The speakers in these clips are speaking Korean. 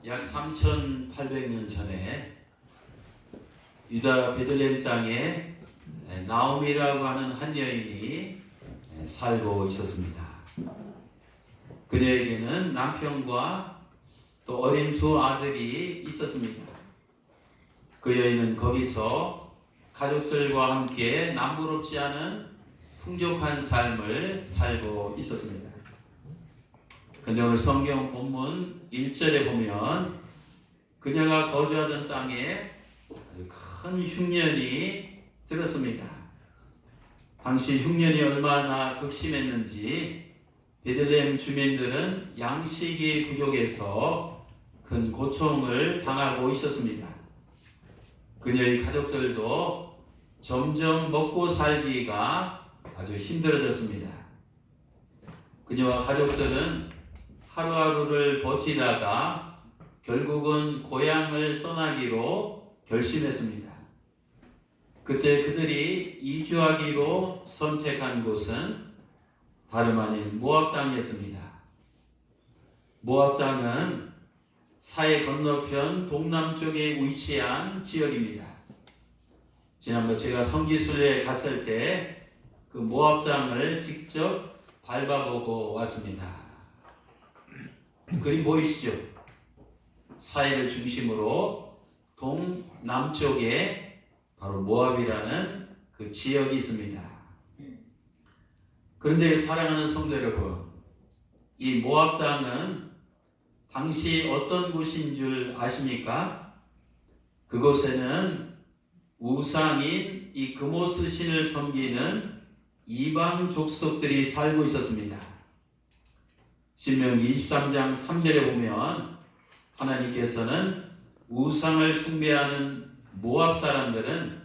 약 3,800년 전에 유다 베들레헴 땅에 나오미라고 하는 한 여인이 살고 있었습니다. 그녀에게는 남편과 또 어린 두 아들이 있었습니다. 그 여인은 거기서 가족들과 함께 남부럽지 않은 풍족한 삶을 살고 있었습니다. 근데 오늘 성경 본문 1절에 보면 그녀가 거주하던 땅에 아주 큰 흉년이 들었습니다. 당시 흉년이 얼마나 극심했는지 베들레헴 주민들은 양식이 부족해서 큰 고통을 당하고 있었습니다. 그녀의 가족들도 점점 먹고 살기가 아주 힘들어졌습니다. 그녀와 가족들은 하루하루를 버티다가 결국은 고향을 떠나기로 결심했습니다. 그때 그들이 이주하기로 선택한 곳은 다름 아닌 모압 땅이었습니다. 모압 땅은 사해 건너편 동남쪽에 위치한 지역입니다. 지난번 제가 성지순례에 갔을 때 그 모압 땅을 직접 밟아보고 왔습니다. 그림 보이시죠? 사해를 중심으로 동남쪽에 바로 모압이라는 그 지역이 있습니다. 그런데 사랑하는 성도 여러분, 이 모압 땅은 당시 어떤 곳인 줄 아십니까? 그곳에는 우상인 이 그모스 신을 섬기는 이방 족속들이 살고 있었습니다. 신명기 23장 3절에 보면 하나님께서는 우상을 숭배하는 모압 사람들은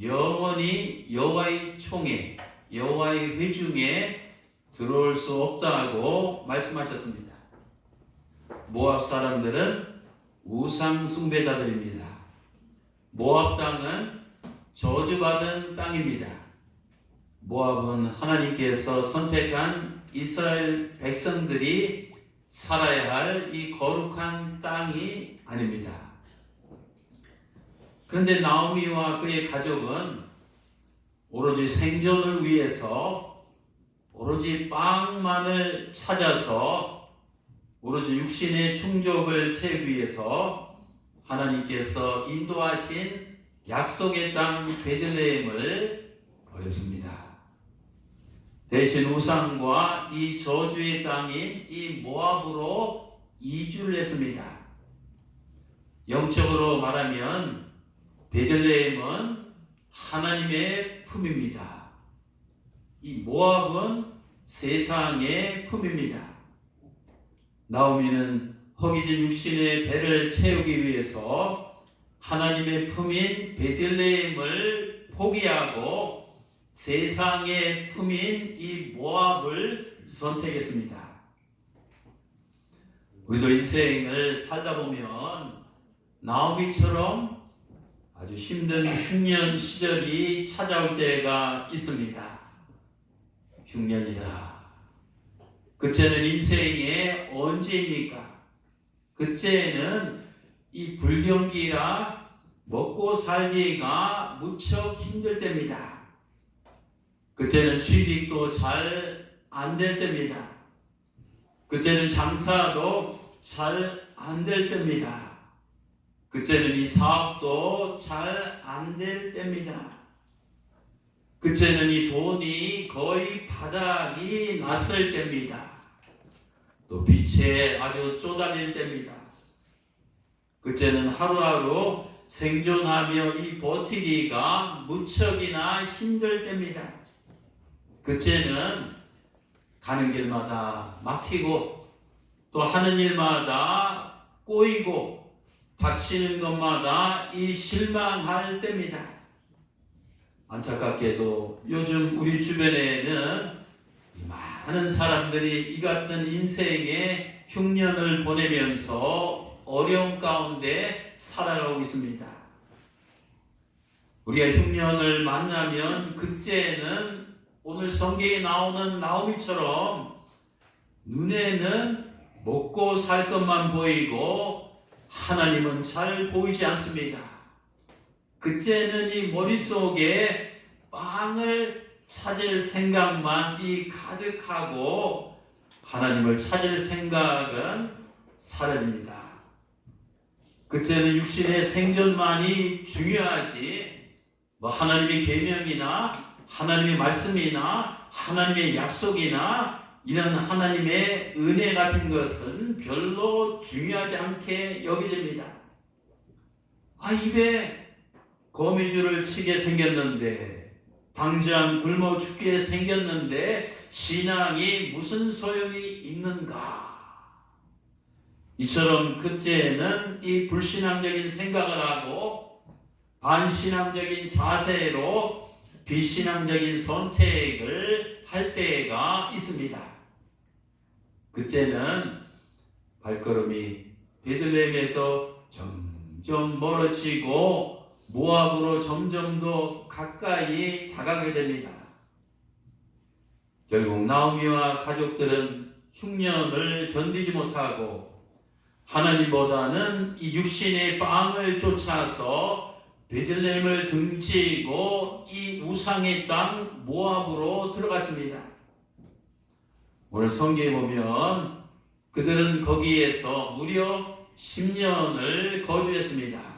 영원히 여호와의 총에, 여호와의 회중에 들어올 수 없다고 말씀하셨습니다. 모압 사람들은 우상 숭배자들입니다. 모압 땅은 저주받은 땅입니다. 모압은 하나님께서 선택한 이스라엘 백성들이 살아야 할 이 거룩한 땅이 아닙니다. 그런데 나오미와 그의 가족은 오로지 생존을 위해서 오로지 빵만을 찾아서 오로지 육신의 충족을 채우기 위해서 하나님께서 인도하신 약속의 땅 베들레헴을 버렸습니다. 대신 우상과 이 저주의 땅인 이 모압으로 이주를 했습니다. 영적으로 말하면 베들레헴은 하나님의 품입니다. 이 모압은 세상의 품입니다. 나오미는 허기진 육신의 배를 채우기 위해서 하나님의 품인 베들레헴을 포기하고 세상의 품인 이 모압을 선택했습니다. 우리도 인생을 살다 보면 나오미처럼 아주 힘든 흉년 시절이 찾아올 때가 있습니다. 흉년이다. 그때는 인생의 언제입니까? 그때는 이 불경기라 먹고 살기가 무척 힘들 때입니다. 그때는 취직도 잘 안 될 때입니다. 그때는 장사도 잘 안 될 때입니다. 그때는 이 사업도 잘 안 될 때입니다. 그때는 이 돈이 거의 바닥이 났을 때입니다. 또 빚에 아주 쪼달릴 때입니다. 그때는 하루하루 생존하며 이 버티기가 무척이나 힘들 때입니다. 그때는 가는 길마다 막히고 또 하는 일마다 꼬이고 닥치는 것마다 이 실망할 때입니다. 안타깝게도 요즘 우리 주변에는 많은 사람들이 이 같은 인생의 흉년을 보내면서 어려움 가운데 살아가고 있습니다. 우리가 흉년을 만나면 그때는 오늘 성경에 나오는 나오미처럼 눈에는 먹고 살 것만 보이고 하나님은 잘 보이지 않습니다. 그때는 이 머릿속에 빵을 찾을 생각만 가득하고 하나님을 찾을 생각은 사라집니다. 그때는 육신의 생존만이 중요하지 하나님의 계명이나 하나님의 말씀이나 하나님의 약속이나 이런 하나님의 은혜 같은 것은 별로 중요하지 않게 여겨집니다. 입에 거미줄을 치게 생겼는데, 당장 굶어 죽게 생겼는데 신앙이 무슨 소용이 있는가? 이처럼 그때는 이 불신앙적인 생각을 하고 반신앙적인 자세로 비신앙적인 선택을 할 때가 있습니다. 그때는 발걸음이 베들레헴에서 점점 멀어지고 모압으로 점점 더 가까이 다가게 됩니다. 결국 나오미와 가족들은 흉년을 견디지 못하고 하나님보다는 이 육신의 빵을 쫓아서 베들레헴을 등지고 이 우상의 땅 모압으로 들어갔습니다. 오늘 성경에 보면 그들은 거기에서 무려 10년을 거주했습니다.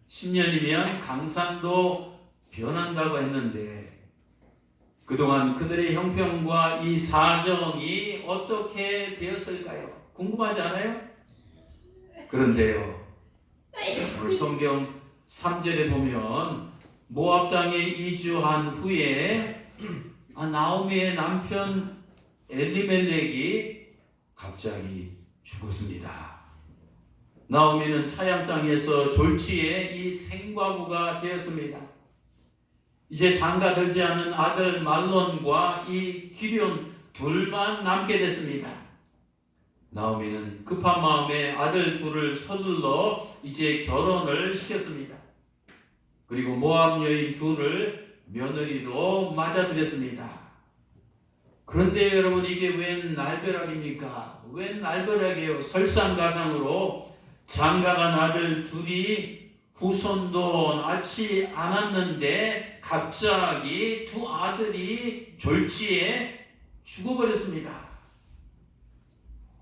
10년이면 강산도 변한다고 했는데 그동안 그들의 형편과 이 사정이 어떻게 되었을까요? 궁금하지 않아요? 그런데요, 오늘 성경 3절에 보면 모압 땅에 이주한 후에 나오미의 남편 엘리멜렉이 갑자기 죽었습니다. 나오미는 타양 땅에서 졸지에 이 생과부가 되었습니다. 이제 장가들지 않은 아들 말론과 이 기럨 둘만 남게 됐습니다. 나오미는 급한 마음에 아들 둘을 서둘러 이제 결혼을 시켰습니다. 그리고 모압 여인 둘을 며느리로 맞아들였습니다. 그런데 여러분, 이게 웬 날벼락입니까? 웬 날벼락이에요? 설상가상으로 장가간 아들 둘이 후손도 낳지 않았는데 갑자기 두 아들이 졸지에 죽어버렸습니다.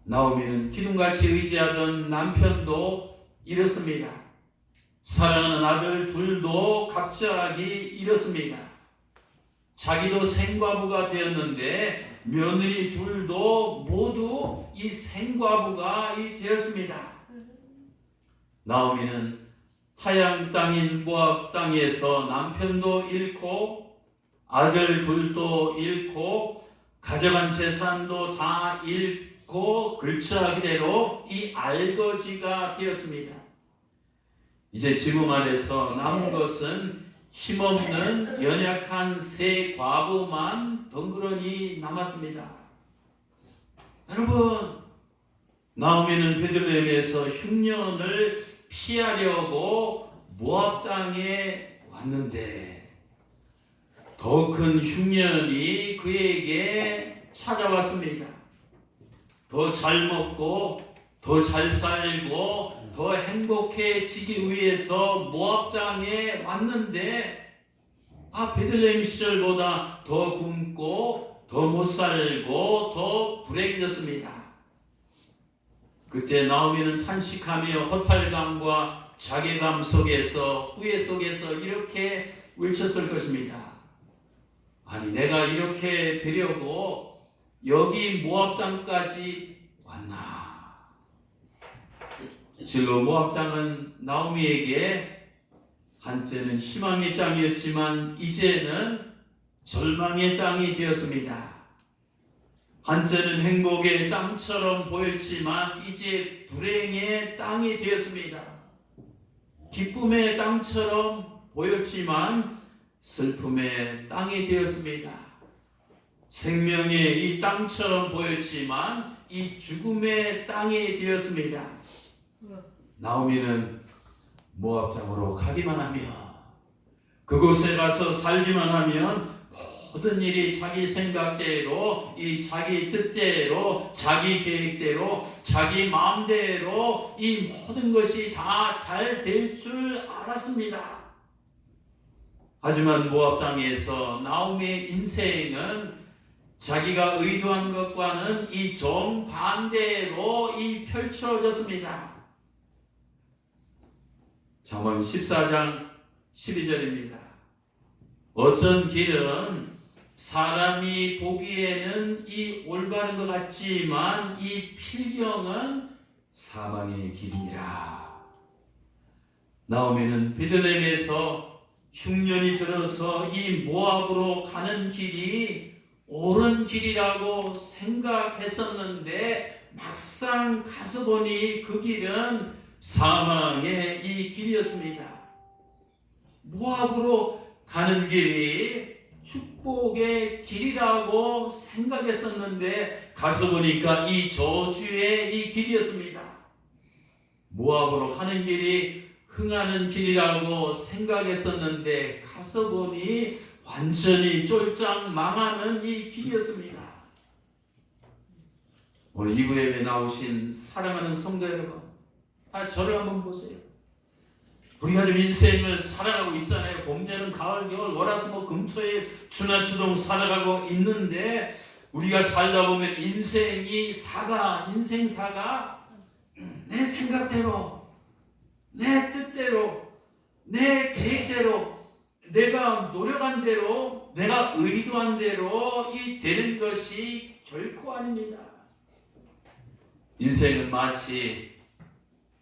나오미는 기둥같이 의지하던 남편도 잃었습니다. 사랑하는 아들 둘도 갑자기 잃었습니다. 자기도 생과부가 되었는데 며느리 둘도 모두 이 생과부가 되었습니다. 나오미는 타양 땅인 모압 땅에서 남편도 잃고 아들 둘도 잃고 가져간 재산도 다 잃고 글자 그대로 이 알거지가 되었습니다. 이제 지붕 아래서 남은 것은 힘없는 연약한 세 과부만 덩그러니 남았습니다. 여러분, 나오미는 베들레헴에서 흉년을 피하려고 모압 땅에 왔는데 더 큰 흉년이 그에게 찾아왔습니다. 더 잘 먹고 더 잘 살고 더 행복해지기 위해서 모압 땅에 왔는데 베들레헴 시절보다 더 굶고 더 못 살고 더 불행해졌습니다. 그때 나오미는 탄식하며 허탈감과 자괴감 속에서 후회 속에서 이렇게 외쳤을 것입니다. 아니, 내가 이렇게 되려고 여기 모압 땅까지 왔나? 실로 모압 땅은 나오미에게 한때는 희망의 땅이었지만 이제는 절망의 땅이 되었습니다. 한때는 행복의 땅처럼 보였지만 이제 불행의 땅이 되었습니다. 기쁨의 땅처럼 보였지만 슬픔의 땅이 되었습니다. 생명의 이 땅처럼 보였지만 이 죽음의 땅이 되었습니다. 나오미는 모압 땅으로 가기만 하면, 그곳에 가서 살기만 하면 모든 일이 자기 생각대로, 이 자기 뜻대로, 자기 계획대로, 자기 마음대로 이 모든 것이 다 잘 될 줄 알았습니다. 하지만 모압 땅에서 나오미의 인생은 자기가 의도한 것과는 이 정반대로 이 펼쳐졌습니다. 잠언 14장 12절입니다. 어떤 길은 사람이 보기에는 이 올바른 것 같지만 이 필경은 사망의 길이니라. 나오미는 베들레헴에서 흉년이 들어서 이 모압으로 가는 길이 옳은 길이라고 생각했었는데 막상 가서 보니 그 길은 사망의 이 길이었습니다. 모압으로 가는 길이 축복의 길이라고 생각했었는데 가서 보니까 이 저주의 이 길이었습니다. 모압으로 가는 길이 흥하는 길이라고 생각했었는데 가서 보니 완전히 쫄짝 망하는 이 길이었습니다. 오늘 이부 예배 나오신 사랑하는 성도 여러분, 다 저를 한번 보세요. 우리가 지금 인생을 살아가고 있잖아요. 봄, 여름, 가을, 겨울, 월화수목, 금토일, 주나추동 살아가고 있는데 우리가 살다 보면 인생사가 내 생각대로, 내 뜻대로, 내 계획대로, 내가 노력한 대로, 내가 의도한 대로 이 되는 것이 결코 아닙니다. 인생은 마치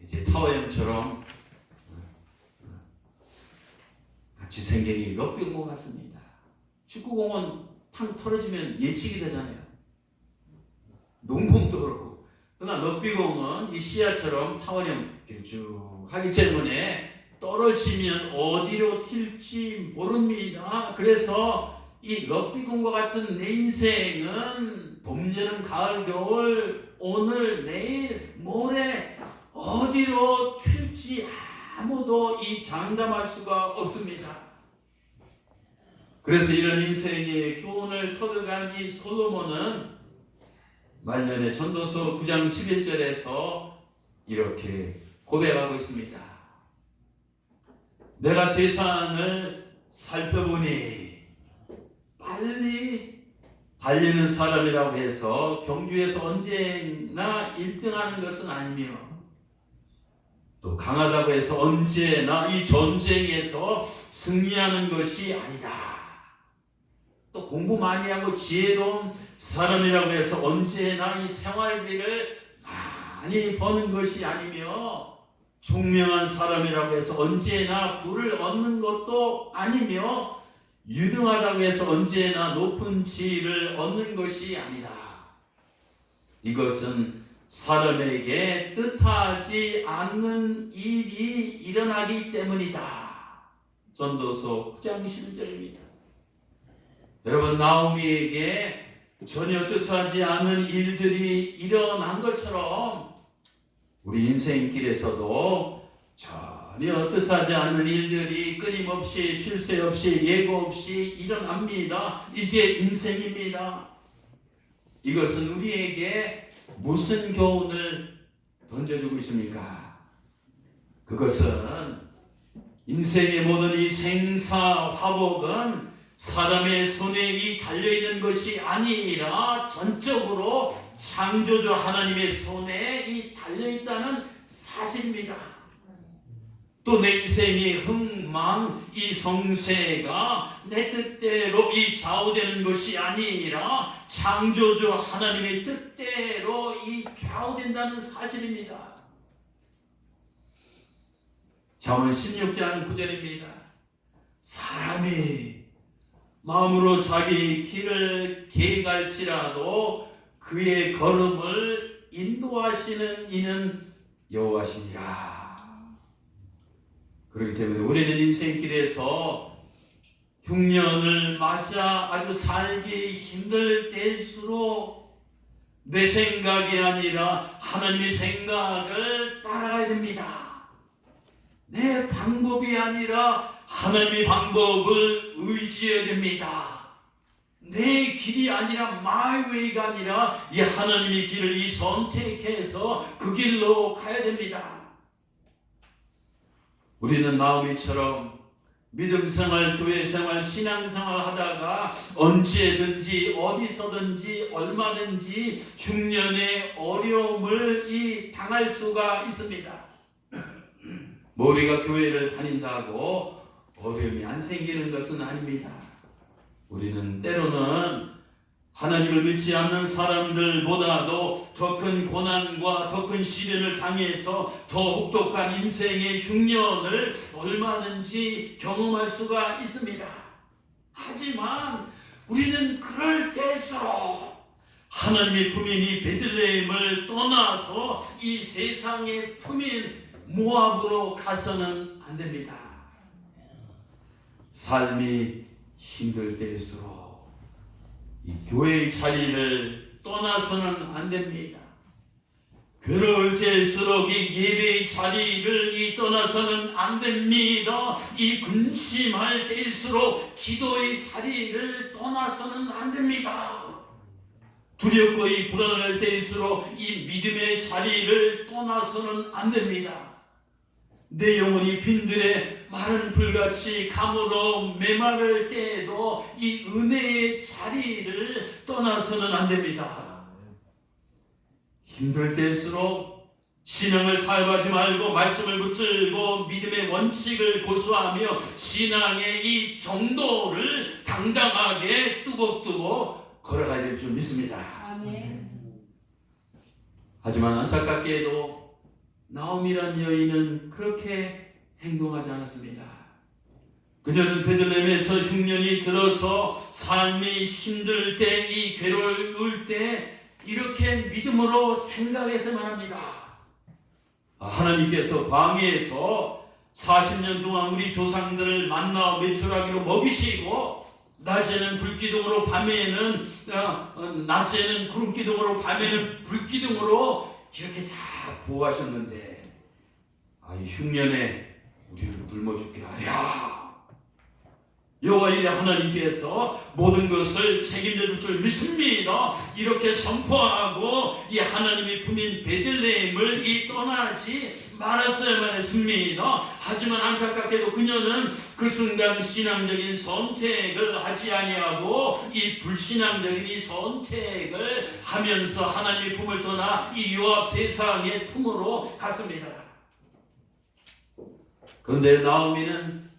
이제 타워형처럼 같이 생긴 이 럭비공 같습니다. 축구공은 탕 털어지면 예측이 되잖아요. 농공도 그렇고. 그러나 럭비공은 이 씨앗처럼 타원형 쭉 하기 때문에 떨어지면 어디로 튈지 모릅니다. 그래서 이 럭비공과 같은 내 인생은 봄, 여름, 가을, 겨울, 오늘, 내일, 모레 어디로 튈지 아무도 이 장담할 수가 없습니다. 그래서 이런 인생의 교훈을 터득한 이 솔로몬은 말년에 전도서 9장 11절에서 이렇게 고백하고 있습니다. 내가 세상을 살펴보니 빨리 달리는 사람이라고 해서 경주에서 언제나 1등하는 것은 아니며 또 강하다고 해서 언제나 이 전쟁에서 승리하는 것이 아니다. 또 공부 많이 하고 지혜로운 사람이라고 해서 언제나 이 생활비를 많이 버는 것이 아니며 총명한 사람이라고 해서 언제나 부를 얻는 것도 아니며 유능하다고 해서 언제나 높은 지위를 얻는 것이 아니다. 이것은 사람에게 뜻하지 않는 일이 일어나기 때문이다. 전도서 9장 11절입니다. 여러분, 나오미에게 전혀 뜻하지 않은 일들이 일어난 것처럼 우리 인생길에서도 전혀 뜻하지 않는 일들이 끊임없이 쉴 새 없이 예고 없이 일어납니다. 이게 인생입니다. 이것은 우리에게 무슨 교훈을 던져주고 있습니까? 그것은 인생의 모든 이 생사화복은 사람의 손에 이 달려있는 것이 아니라 전적으로 창조주 하나님의 손에 이 달려있다는 사실입니다. 또 내 인생의 흥망, 이 성쇠가 내 뜻대로 이 좌우되는 것이 아니라 창조주 하나님의 뜻대로 이 좌우된다는 사실입니다. 잠언 16장 9절입니다. 사람이 마음으로 자기 길을 계획할지라도 그의 걸음을 인도하시는 이는 여호와시니라. 그렇기 때문에 우리는 인생길에서 흉년을 맞아 아주 살기 힘들 때일수록 내 생각이 아니라 하나님의 생각을 따라가야 됩니다. 내 방법이 아니라 하나님의 방법을 의지해야 됩니다. 내 길이 아니라 my way가 아니라 이 하나님의 길을 선택해서 그 길로 가야 됩니다. 우리는 나오미처럼 믿음 생활, 교회 생활, 신앙 생활 하다가 언제든지 어디서든지 얼마든지 흉년의 어려움을 당할 수가 있습니다. 우리가 교회를 다닌다고 어려움이 안 생기는 것은 아닙니다. 우리는 때로는 하나님을 믿지 않는 사람들보다도 더 큰 고난과 더 큰 시련을 당해서 더 혹독한 인생의 흉년을 얼마든지 경험할 수가 있습니다. 하지만 우리는 그럴 때일수록 하나님의 품인 이 베들레헴을 떠나서 이 세상의 품인 모압으로 가서는 안 됩니다. 삶이 힘들 때일수록 이 교회의 자리를 떠나서는 안 됩니다. 괴로울 때일수록 이 예배의 자리를 떠나서는 안 됩니다. 이 근심할 때일수록 기도의 자리를 떠나서는 안 됩니다. 두렵고 이 불안할 때일수록 이 믿음의 자리를 떠나서는 안 됩니다. 내 영혼이 빈들에 마른 불같이 감으로 메마를 때에도 이 은혜의 자리를 떠나서는 안 됩니다. 힘들 때일수록 신앙을 타협하지 말고 말씀을 붙들고 믿음의 원칙을 고수하며 신앙의 이 정도를 당당하게 뚜벅뚜벅 걸어가야 될 줄 믿습니다. 아멘. 하지만 안타깝게도 나오미란 여인은 그렇게 행동하지 않았습니다. 그녀는 베들레헴에서 흉년이 들어서 삶이 힘들 때, 이 괴로울 때 이렇게 믿음으로 생각해서만 합니다. 하나님께서 광야에서 40년 동안 우리 조상들을 만나 매출하기로 먹이시고 낮에는 불기둥으로 밤에는 낮에는 구름기둥으로 밤에는 불기둥으로 이렇게 다 보호하셨는데 이 흉년에 우리를 굶어 죽게 하랴. 여호와 이레 하나님께서 모든 것을 책임져 줄 줄 믿습니다. 이렇게 선포하고 이 하나님의 품인 베들레헴을 떠나지 말았어야만 했습니다. 하지만 안타깝게도 그녀는 그 순간 신앙적인 선택을 하지 아니하고 이 불신앙적인 이 선택을 하면서 하나님의 품을 떠나 이 요압 세상의 품으로 갔습니다. 그런데 나오미는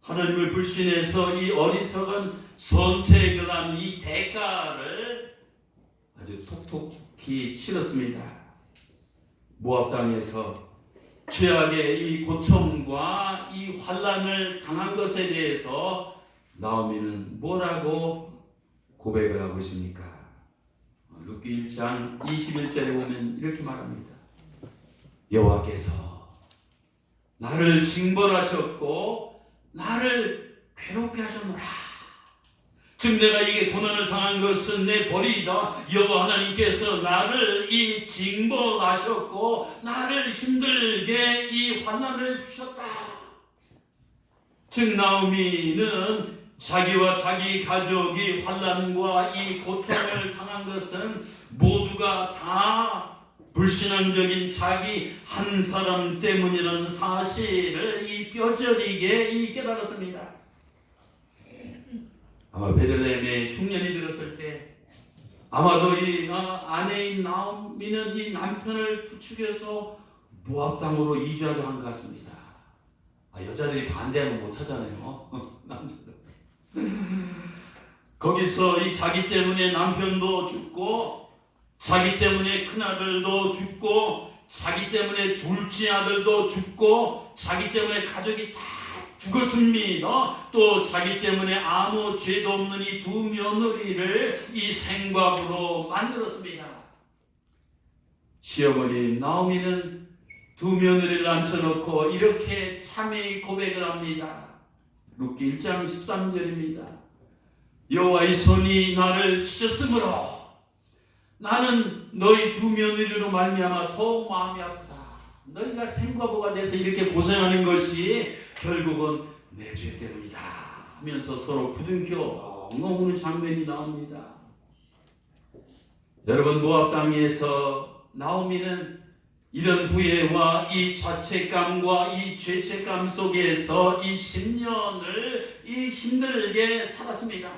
하나님을 불신해서 이 어리석은 선택을 한 이 대가를 아주 톡톡히 치렀습니다. 모압 땅에서 최악의 이 고통과 이 환난을 당한 것에 대해서 나오미는 뭐라고 고백을 하고 있습니까? 룻기 1장 21절에 보면 이렇게 말합니다. 여호와께서 나를 징벌하셨고 나를 괴롭게 하셨노라. 즉 내가 이게 고난을 당한 것은 내 벌이다. 여호와 하나님께서 나를 이 징벌하셨고 나를 힘들게 이 환난을 주셨다. 즉 나오미는 자기와 자기 가족이 환난과 이 고통을 당한 것은 모두가 다 불신앙적인 자기 한 사람 때문이라는 사실을 이 뼈저리게 깨달았습니다. 아마 베들레헴에 흉년이 들었을 때 아마도 이 아내인 나오미는 이 남편을 부추겨서 모압 땅으로 이주하자 한 것 같습니다. 여자들이 반대하면 못하잖아요. 남자들. 거기서 이 자기 때문에 남편도 죽고 자기 때문에 큰아들도 죽고 자기 때문에 둘째 아들도 죽고 자기 때문에 가족이 다 죽었습니다. 또 자기 때문에 아무 죄도 없는 이 두 며느리를 이 생각으로 만들었습니다. 시어머니 나오미는 두 며느리를 앉혀놓고 이렇게 참회의 고백을 합니다. 룻기 1장 13절입니다. 여호와의 손이 나를 치셨으므로 나는 너희 두 며느리로 말미암아 더욱 마음이 아프다. 너희가 생과보가 돼서 이렇게 고생하는 것이 결국은 내 죄 때문이다 하면서 서로 부둥켜 오는 장면이 나옵니다. 여러분, 모압 땅에서 나오미는 이런 후회와 이 자책감과 이 죄책감 속에서 이 10년을 이 힘들게 살았습니다.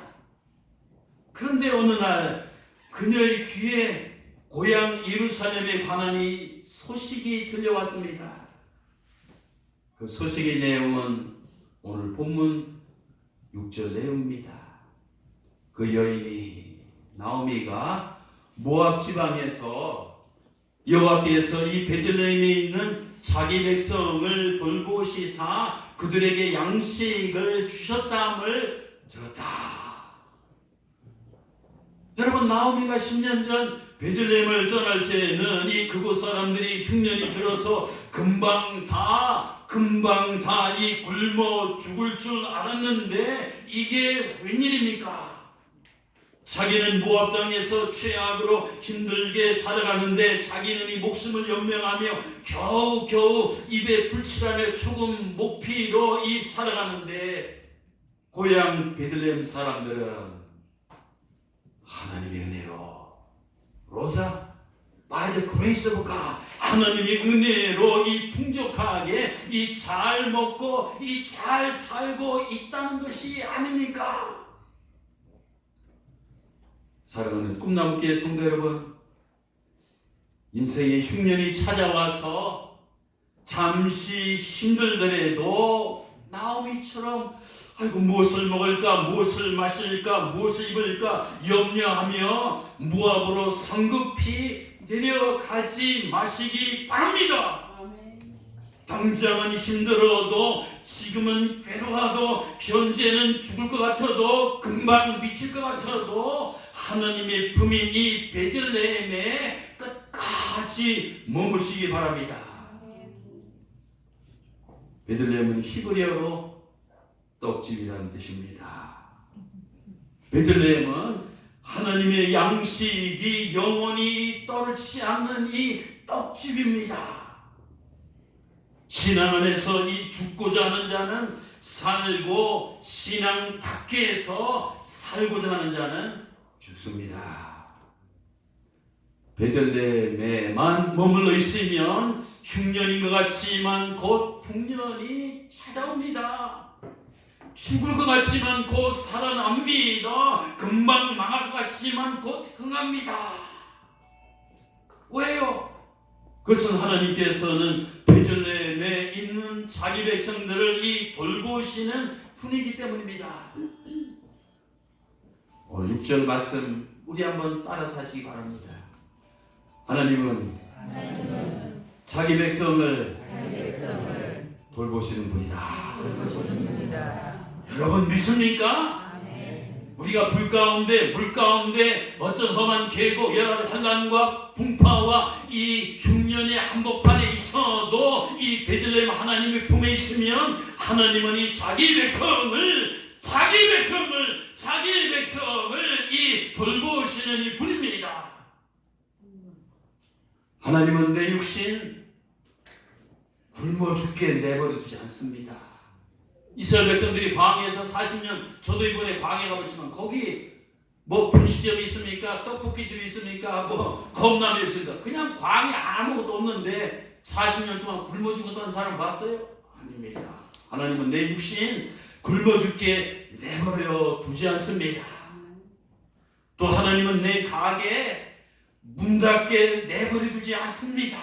그런데 어느 날 그녀의 귀에 고향 예루살렘에 관한 이 소식이 들려왔습니다. 그 소식의 내용은 오늘 본문 6절 내용입니다. 그 여인이 나오미가 모압 지방에서 여호와께서 이 베들레헴에 있는 자기 백성을 돌보시사 그들에게 양식을 주셨다함을 들었다. 여러분, 나오미가 10년 전 베들레헴을 떠날 때에는 이 그곳 사람들이 흉년이 들어서 금방 다 이 굶어 죽을 줄 알았는데 이게 웬일입니까? 자기는 모압 땅에서 최악으로 힘들게 살아가는데 자기는 이 목숨을 연명하며 겨우 입에 불칠하며 조금 목피로 이 살아가는데 고향 베들레헴 사람들은 하나님의 은혜로 로사 by the grace of God 하나님의 은혜로 이 풍족하게 이 잘 먹고 이 잘 살고 있다는 것이 아닙니까? 사랑하는 꿈나무교회 성도 여러분, 인생의 흉년이 찾아와서 잠시 힘들더라도 나오미처럼 아이고 무엇을 먹을까 무엇을 마실까 무엇을 입을까 염려하며 모압으로 성급히 내려가지 마시기 바랍니다. 당장은 힘들어도 지금은 괴로워도 현재는 죽을 것 같아도 금방 미칠 것 같아도 하나님의 품인 이 베들레헴에 끝까지 머무시기 바랍니다. 베들레헴은 히브리어로 떡집이라는 뜻입니다. 베들레헴은 하나님의 양식이 영원히 떨어지지 않는 이 떡집입니다. 신앙 안에서 이 죽고자 하는 자는 살고 신앙 밖에서 살고자 하는 자는 죽습니다. 베들레헴에만 머물러 있으면 흉년인 것 같지만 곧 풍년이 찾아옵니다. 죽을 것 같지만 곧 살아납니다. 금방 망할 것 같지만 곧 흥합니다. 왜요? 그것은 하나님께서는 베들레헴에 있는 자기 백성들을 이 돌보시는 분이기 때문입니다. 오늘 6절 말씀 우리 한번 따라서 하시기 바랍니다. 하나님은 자기 백성을 돌보시는 분이다. 여러분 믿습니까? 우리가 불 가운데 물 가운데 어떤 험한 계곡 여러 환난과 풍파와 이 흉년의 한복판에 있어도 이 베들레헴 하나님의 품에 있으면 하나님은 이 자기 백성을 이 돌보시는 이 분입니다. 하나님은 내 육신 굶어 죽게 내버려 두지 않습니다. 이스라엘 백성들이 광야에서 40년, 저도 이번에 광야 가봤지만 거기 뭐 분식점이 있습니까? 떡볶이집이 있습니까? 뭐 컵라면이 있습니까? 그냥 광야 아무것도 없는데 40년 동안 굶어 죽었다는 사람 봤어요? 아닙니다. 하나님은 내 육신 굶어 죽게 내버려 두지 않습니다. 또 하나님은 내 가게 문 닫게 내버려 두지 않습니다.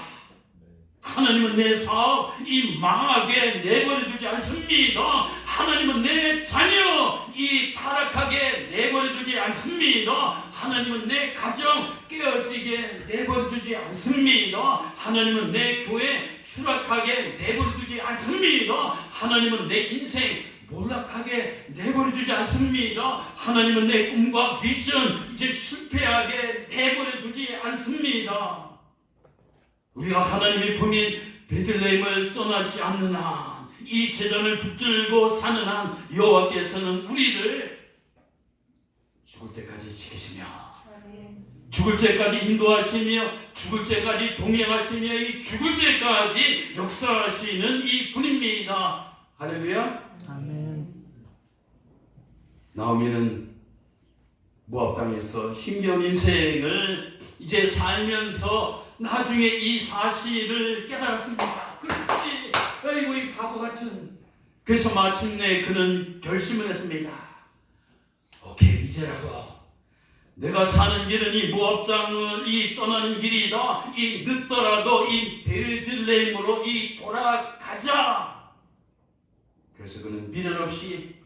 하나님은 내 사업 이 망하게 내버려 두지 않습니다. 하나님은 내 자녀 이 타락하게 내버려 두지 않습니다. 하나님은 내 가정 깨어지게 내버려 두지 않습니다. 하나님은 내 교회 추락하게 내버려 두지 않습니다. 하나님은 내 인생 몰락하게 내버려 두지 않습니다. 하나님은 내 꿈과 비전 이제 실패하게 내버려 두지 않습니다. 우리가 하나님의 품인 베들레헴을 떠나지 않는 한 이 재단을 붙들고 사는 한 여호와께서는 우리를 죽을 때까지 지키시며 죽을 때까지 인도하시며 죽을 때까지 동행하시며 이 죽을 때까지 역사하시는 이 분입니다. 할렐루야. 아멘. 나오미는 모압 땅에서 힘겨운 인생을 이제 살면서 나중에 이 사실을 깨달았습니다. 그렇지, 아이고 이 바보 같은. 그래서 마침내 그는 결심을 했습니다. 오케이, 이제라도 내가 사는 길은 이 모압 땅을 이 떠나는 길이다. 이 늦더라도 이 베들레헴으로 이 돌아가자. 그래서 그는 미련 없이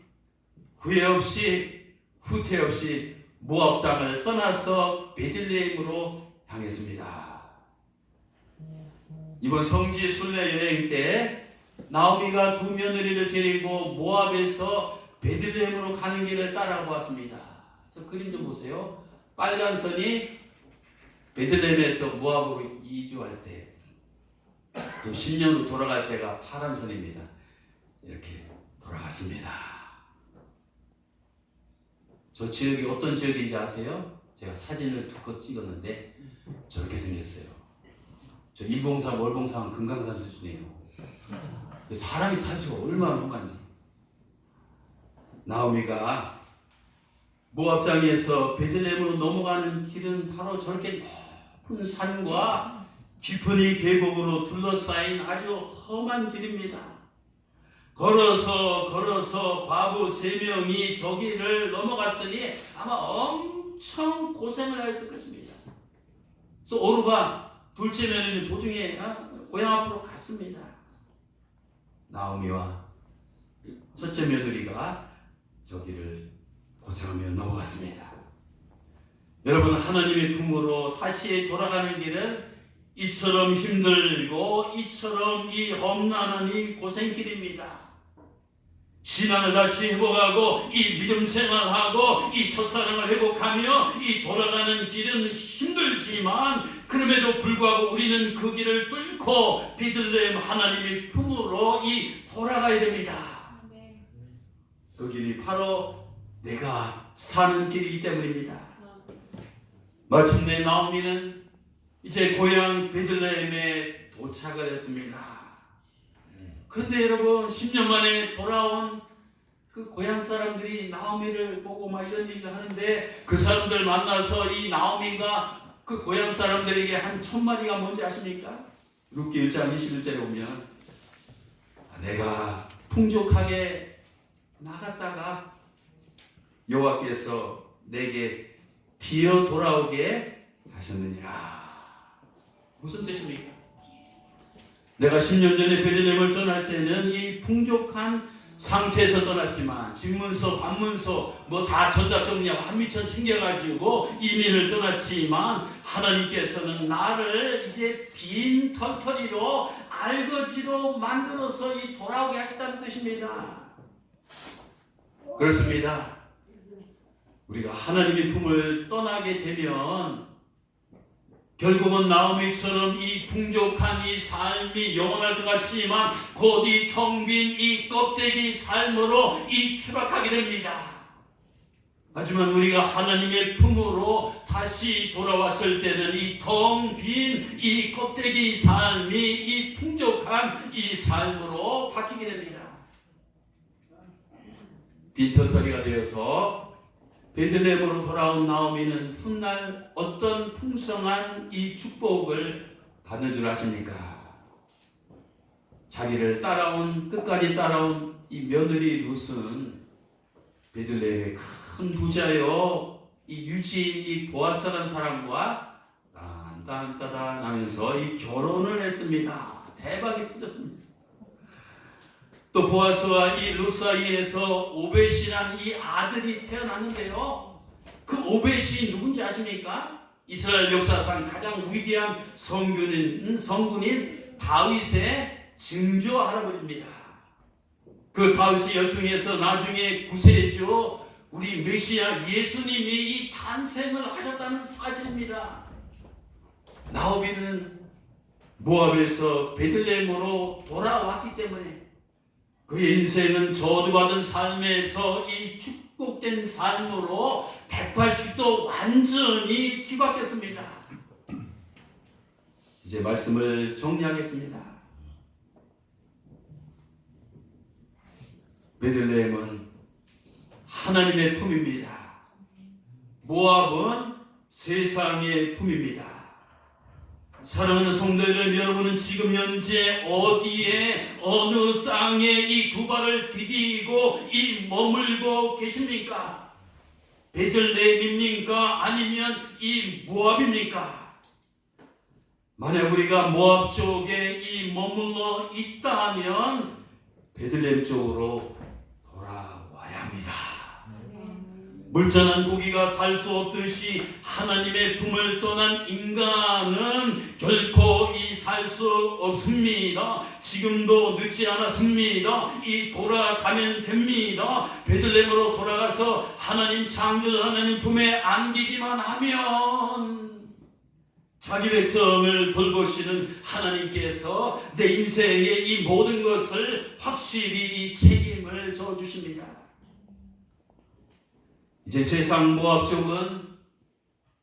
후회 없이 후퇴 없이 모압 땅을 떠나서 베들레헴으로 향했습니다. 이번 성지 순례 여행 때 나오미가 두 며느리를 데리고 모압에서 베들레헴으로 가는 길을 따라보았습니다. 저 그림 좀 보세요. 빨간 선이 베들레헴에서 모압으로 이주할 때, 또 10년 후 돌아갈 때가 파란 선입니다. 이렇게 돌아갔습니다. 저 지역이 어떤 지역인지 아세요? 제가 사진을 두 컷 찍었는데 저렇게 생겼어요. 저 일봉산, 월봉산, 금강산 수준이에요. 사람이 사시고 얼마나 험한지. 나오미가 모압 땅에서 베들레헴으로 넘어가는 길은 바로 저렇게 높은 산과 깊은 이 계곡으로 둘러싸인 아주 험한 길입니다. 걸어서 과부 3명이 저기를 넘어갔으니 아마 엄청 고생을 했을 것입니다. 그래서 오르바 둘째 며느리는 도중에 고향 앞으로 갔습니다. 나오미와 첫째 며느리가 저기를 고생하며 넘어갔습니다. 여러분, 하나님의 품으로 다시 돌아가는 길은 이처럼 힘들고 이처럼 이 험난한 이 고생길입니다. 신앙을 다시 회복하고 이 믿음 생활하고 이 첫사랑을 회복하며 이 돌아가는 길은 힘들지만 그럼에도 불구하고 우리는 그 길을 뚫고 베들레헴 하나님의 품으로 이 돌아가야 됩니다. 그 길이 바로 내가 사는 길이기 때문입니다. 마침내 나오미는 이제 고향 베들레헴에 도착을 했습니다. 그런데 여러분, 10년 만에 돌아온 그 고향 사람들이 나오미를 보고 막 이런 얘기를 하는데, 그 사람들 만나서 이 나오미가 그 고향 사람들에게 한 첫 마디가 뭔지 아십니까? 룻기 1장 21절에 보면 내가 풍족하게 나갔다가 여호와께서 내게 비어 돌아오게 하셨느니라. 무슨 뜻입니까? 내가 10년 전에 베들레헴을 떠날 때는 이 풍족한 상태에서 떠났지만 집문서, 반문서 뭐 다 전답 정리하고 한미천 챙겨가지고 이민을 떠났지만 하나님께서는 나를 이제 빈 털터리로 알거지로 만들어서 이 돌아오게 하셨다는 뜻입니다. 그렇습니다. 우리가 하나님의 품을 떠나게 되면 결국은 나오미처럼 이 풍족한 이 삶이 영원할 것 같지만 곧 이 텅 빈 이 껍데기 삶으로 이 추락하게 됩니다. 하지만 우리가 하나님의 품으로 다시 돌아왔을 때는 이 텅 빈 이 껍데기 삶이 이 풍족한 이 삶으로 바뀌게 됩니다. 빈털터리가 되어서 베들레헴으로 돌아온 나오미는 훗날 어떤 풍성한 이 축복을 받는 줄 아십니까? 자기를 끝까지 따라온 이 며느리 룻은 베들레헴의 큰 부자요, 이 유지인이 보아스라는 사람과 딴딴따단 하면서 이 결혼을 했습니다. 대박이 터졌습니다. 또 보아스와 이 룻 사이에서 오벳이라는 이 아들이 태어났는데요. 그 오벳이 누군지 아십니까? 이스라엘 역사상 가장 위대한 성군인 다윗의 증조 할아버지입니다. 그 다윗의 열중에서 나중에 구세주 우리 메시아 예수님이 이 탄생을 하셨다는 사실입니다. 나오미는 모압에서 베들레헴으로 돌아왔기 때문에 그의 인생은 저주받은 삶에서 이 축복된 삶으로 180도 완전히 뒤바뀌었습니다. 이제 말씀을 정리하겠습니다. 베들레헴은 하나님의 품입니다. 모압은 세상의 품입니다. 사랑하는 성도들, 여러분은 지금 현재 어디에, 어느 땅에 이 두 발을 디디고 이 머물고 계십니까? 베들레헴입니까? 아니면 이 모압입니까? 만약 우리가 모압 쪽에 이 머물러 있다면 베들레헴 쪽으로 돌아와야 합니다. 물전한 고기가 살 수 없듯이 하나님의 품을 떠난 인간은 결코 이 살 수 없습니다. 지금도 늦지 않았습니다. 이 돌아가면 됩니다. 베들레헴으로 돌아가서 하나님 창조자 하나님 품에 안기기만 하면 자기 백성을 돌보시는 하나님께서 내 인생의 이 모든 것을 확실히 이 책임을 져주십니다. 이제 세상 모압 쪽은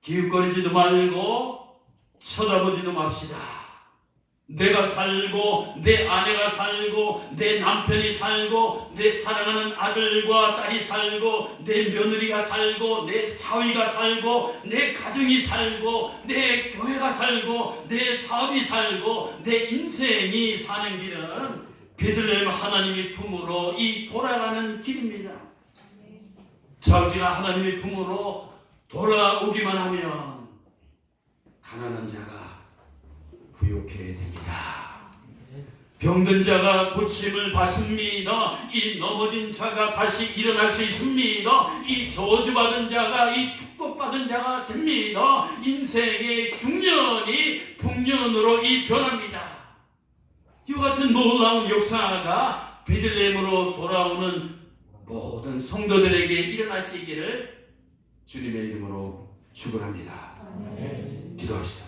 기웃거리지도 말고 쳐다보지도 맙시다. 내가 살고 내 아내가 살고 내 남편이 살고 내 사랑하는 아들과 딸이 살고 내 며느리가 살고 내 사위가 살고 내 가정이 살고 내 교회가 살고 내 사업이 살고 내 인생이 사는 길은 베들레헴 하나님의 품으로 이 돌아가는 길입니다. 자우지가 하나님의 품으로 돌아오기만 하면 가난한 자가 부욕해야 됩니다. 병든 자가 고침을 받습니다. 이 넘어진 자가 다시 일어날 수 있습니다. 이 저주받은 자가 이 축복받은 자가 됩니다. 인생의 흉년이 풍년으로 이 변합니다. 이와 같은 놀라운 역사가 베들레헴으로 돌아오는 모든 성도들에게 일어나시기를 주님의 이름으로 축원합니다. 기도합시다.